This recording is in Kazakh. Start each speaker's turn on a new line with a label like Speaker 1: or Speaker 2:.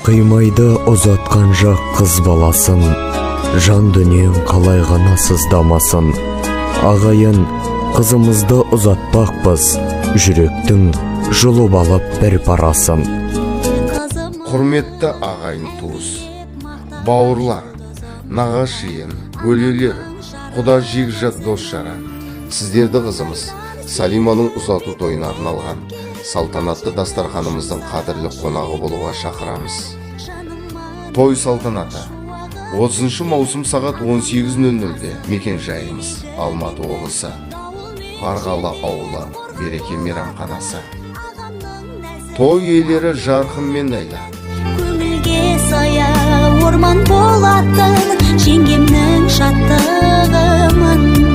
Speaker 1: Кыймайды озаткан жак кыз баласын, жан дүниең калай гана сыздамасын. Агайын, кызымызды узатпакпыз, жүрөктүң жулуп алып бир парасын.
Speaker 2: Құрметті ағайын туыс, бауырлар, нағашиын, өлелер, құда жекжат дос жара, сіздерді қызымыз Салиманың ұзату тойына арналған салтанатты дастарханымыздың қадірлі қонағы болуға шақырамыз. Той салтанаты 30 маусым сағат 18:00-де мекен жайымыз Алматы облысы, Қарғалы ауылы, Береке мейрамханасы. Той иелері жарқын мен Найла.
Speaker 3: Көңілге сая орман болатын, жеңгемнің шаттығымын.